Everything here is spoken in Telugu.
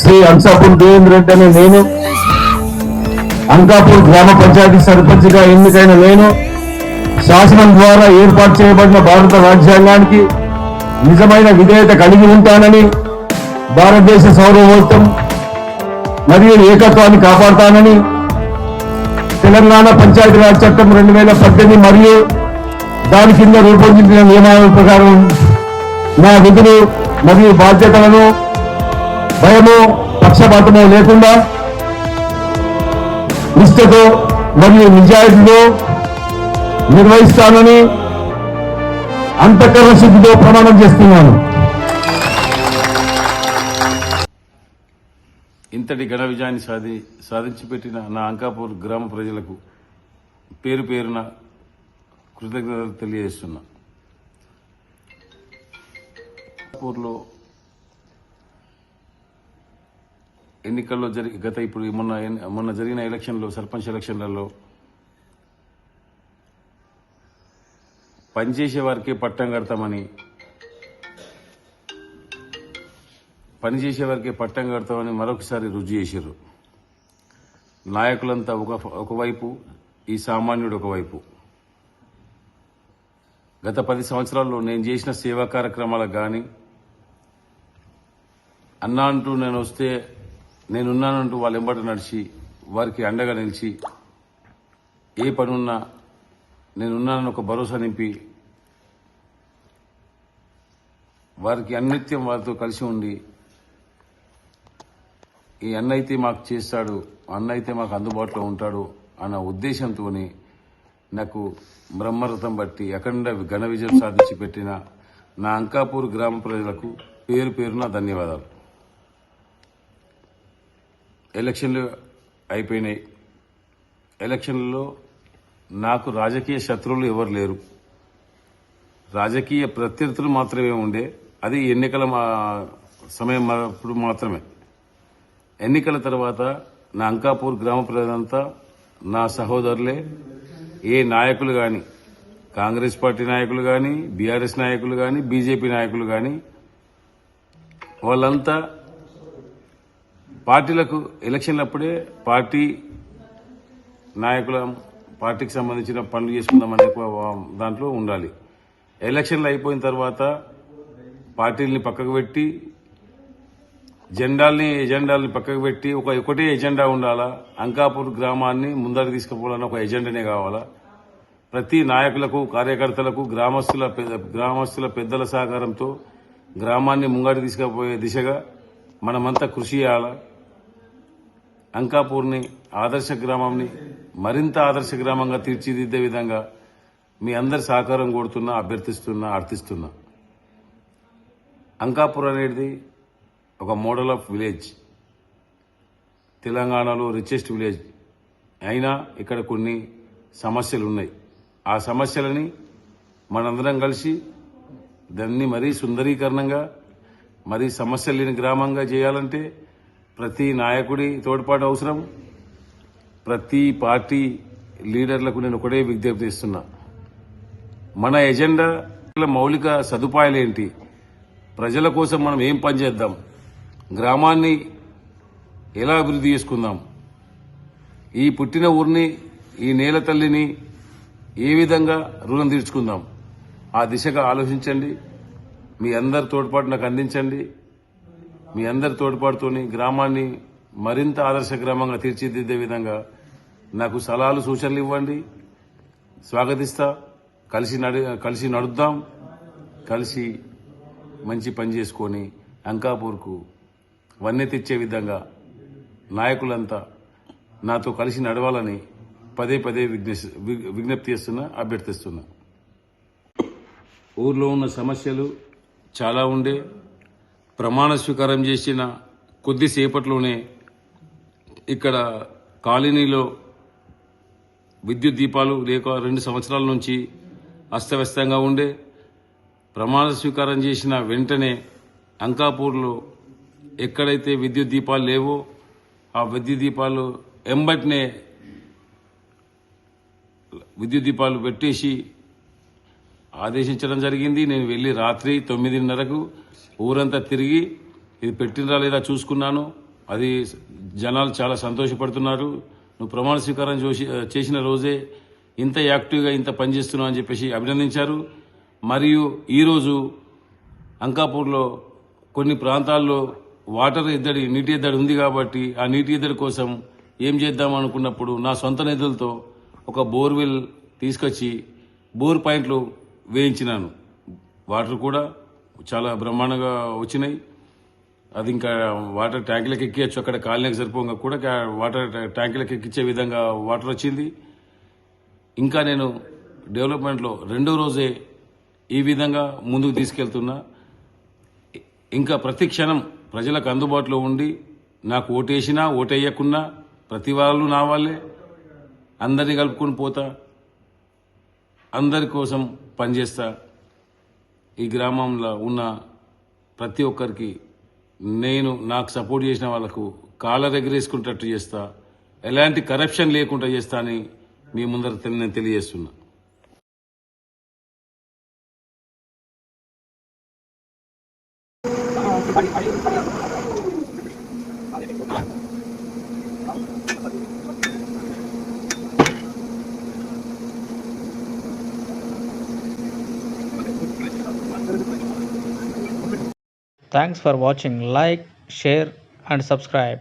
శ్రీ అంకాపూర్ దేవేంద్ర రెడ్డి అనే నేను, అంకాపూర్ గ్రామ పంచాయతీ సర్పంచ్గా ఎన్నికైన నేను శాసనం ద్వారా ఏర్పాటు చేయబడిన భారత రాజ్యాంగానికి నిజమైన విధేయత కలిగి ఉంటానని, భారతదేశ సార్వభౌమత్వం మరియు ఏకత్వాన్ని కాపాడుతానని, తెలంగాణ పంచాయతీరాజ్ చట్టం 2018 మరియు దాని కింద రూపొందించిన నియమాల ప్రకారం నా విధులు మరియు బాధ్యతలను భయము పక్షపాతము లేకుండా నిష్ఠతో మరియు నిజాయితీతో నిర్వహిస్తానని అంతఃకరణ శుద్ధితో ప్రమాణం చేస్తున్నాను. ఇంతటి ఘన విజయాన్ని సాధించి పెట్టిన నా అంకాపూర్ గ్రామ ప్రజలకు పేరు పేరున కృతజ్ఞతలు తెలియజేస్తున్నా. అంకాపూర్లో ఎన్నికల్లో ఇప్పుడు మొన్న జరిగిన ఎలక్షన్లో, సర్పంచ్ ఎలక్షన్లలో పనిచేసే వారికే పట్టం కడతామని, మరొకసారి రుజువు చేశారు. నాయకులంతా ఒకవైపు, ఈ సామాన్యుడు ఒకవైపు. గత 10 సంవత్సరాల్లో నేను చేసిన సేవా కార్యక్రమాలకు కానీ, అన్నా అంటూ నేను వస్తే నేనున్నానంటూ వాళ్ళు వెంబడి నడిచి వారికి అండగా నిలిచి, ఏ పనున్నా నేనున్నానని ఒక భరోసా నింపి వారికి అన్నిత్యం వారితో కలిసి ఉండి, ఈ అన్న అయితే మాకు చేస్తాడు, అన్న అయితే మాకు అందుబాటులో ఉంటాడు అన్న ఉద్దేశంతో నాకు బ్రహ్మరథం బట్టి అఖండ ఘన విజయం సాధించి పెట్టిన నా అంకాపూర్ గ్రామ ప్రజలకు పేరు పేరున ధన్యవాదాలు. ఎలక్షన్లు అయిపోయినాయి. ఎలక్షన్లలో నాకు రాజకీయ శత్రువులు ఎవరు లేరు, రాజకీయ ప్రత్యర్థులు మాత్రమే ఉండే. అది ఎన్నికల సమయం అప్పుడు మాత్రమే. ఎన్నికల తర్వాత నా అంకాపూర్ గ్రామ ప్రజలంతా నా సహోదరులే. ఏ నాయకులు కానీ, కాంగ్రెస్ పార్టీ నాయకులు కానీ, బీఆర్ఎస్ నాయకులు కానీ, బీజేపీ నాయకులు కానీ, వాళ్ళంతా పార్టీలకు ఎలక్షన్లప్పుడే పార్టీ నాయకుల పార్టీకి సంబంధించిన పనులు చేసుకుందామనే దాంట్లో ఉండాలి. ఎలక్షన్లు అయిపోయిన తర్వాత పార్టీల్ని పక్కకు పెట్టి, ఎజెండాల్ని పక్కకు పెట్టి ఒకటే ఎజెండా ఉండాలా. అంకాపూర్ గ్రామాన్ని ముందరికి తీసుకుపోవాలన్న ఒక ఎజెండానే కావాలా. ప్రతి నాయకులకు, కార్యకర్తలకు, గ్రామస్తుల పెద్దల సహకారంతో గ్రామాన్ని ముంగడికి తీసుకుపోయే దిశగా మనమంతా కృషి చేయాలా. అంకాపూర్ని ఆదర్శ గ్రామాన్ని మరింత ఆదర్శ గ్రామంగా తీర్చిదిద్దే విధంగా మీ అందరి సహకారం కోరుతున్నా, అభ్యర్థిస్తున్నా, అర్థిస్తున్నా. అంకాపూర్ అనేది ఒక మోడల్ ఆఫ్ విలేజ్, తెలంగాణలో రిచెస్ట్ విలేజ్ అయినా ఇక్కడ కొన్ని సమస్యలు ఉన్నాయి. ఆ సమస్యలని మనందరం కలిసి దాన్ని మరీ సుందరీకరణంగా, మరీ సమస్యలు లేని గ్రామంగా చేయాలంటే ప్రతి నాయకుడి తోడ్పాటు అవసరం. ప్రతి పార్టీ లీడర్లకు నేను ఒకటే విజ్ఞప్తి ఇస్తున్నా. మన ఎజెండా మౌలిక సదుపాయాలేంటి, ప్రజల కోసం మనం ఏం పనిచేద్దాం, గ్రామాన్ని ఎలా అభివృద్ధి చేసుకుందాం, ఈ పుట్టిన ఊరిని, ఈ నేల తల్లిని ఏ విధంగా రుణం తీర్చుకుందాం, ఆ దిశగా ఆలోచించండి. మీ అందరి తోడ్పాటు నాకు అందించండి. మీ అందరి తోడ్పాటుతోని గ్రామాన్ని మరింత ఆదర్శ గ్రామంగా తీర్చిదిద్దే విధంగా నాకు సలహాలు, సూచనలు ఇవ్వండి. స్వాగతిస్తా. కలిసి నడుద్దాం, కలిసి మంచి పని చేసుకొని అంకాపూర్కు వన్నె తెచ్చే విధంగా నాయకులంతా నాతో కలిసి నడవాలని పదే విజ్ఞప్తి చేస్తున్నా, అభ్యర్థిస్తున్నా. ఊర్లో ఉన్న సమస్యలు చాలా ఉండే. ప్రమాణ స్వీకారం చేసిన కొద్దిసేపట్లోనే ఇక్కడ కాలనీలో విద్యుత్ దీపాలు లేక 2 సంవత్సరాల నుంచి అస్తవ్యస్తంగా ఉండే. ప్రమాణ స్వీకారం చేసిన వెంటనే అంకాపూర్లో ఎక్కడైతే విద్యుత్ దీపాలు లేవో ఆ విద్యుత్ దీపాలు ఎంబటినే విద్యుత్ దీపాలు పెట్టేసి ఆదేశించడం జరిగింది. నేను వెళ్లి రాత్రి 9:30కు ఊరంతా తిరిగి ఇది పెట్టినరా లేదా చూసుకున్నాను. అది జనాలు చాలా సంతోషపడుతున్నారు. నువ్వు ప్రమాణ స్వీకారం చేసిన రోజే ఇంత యాక్టివ్గా ఇంత పనిచేస్తున్నావు అని చెప్పేసి అభినందించారు. మరియు ఈరోజు అంకాపూర్లో కొన్ని ప్రాంతాల్లో నీటి ఎద్దడి ఉంది కాబట్టి ఆ నీటి ఎద్దడి కోసం ఏం చేద్దాం అనుకున్నప్పుడు నా సొంత నిధులతో ఒక బోర్వెల్ తీసుకొచ్చి బోర్ పాయింట్లు వేయించినాను. వాటర్ కూడా చాలా బ్రహ్మాండంగా వచ్చినాయి. అది ఇంకా వాటర్ ట్యాంకులకు ఎక్కియచ్చు, అక్కడ కాలనీకి సరిపోగా కూడా వాటర్ ట్యాంకులకు ఎక్కించే విధంగా వాటర్ వచ్చింది. ఇంకా నేను డెవలప్మెంట్లో 2వ రోజే ఈ విధంగా ముందుకు తీసుకెళ్తున్నా. ఇంకా ప్రతి క్షణం ప్రజలకు అందుబాటులో ఉండి నాకు ఓటేసినా ఓటేయకున్నా ప్రతి వాళ్ళు నా వాళ్ళే, అందరినీ కలుపుకొని పోతా, అందరి కోసం పనిచేస్తా. ఈ గ్రామంలో ఉన్న ప్రతి ఒక్కరికి నాకు సపోర్ట్ చేసిన వాళ్లకు కాలర్ ఎగరేసుకుంటట్టు చేస్తా, ఎలాంటి కరప్షన్ లేకుండా చేస్తా అని మీ ముందర నేను తెలియజేస్తున్నా. Thanks for watching. Like, share and subscribe.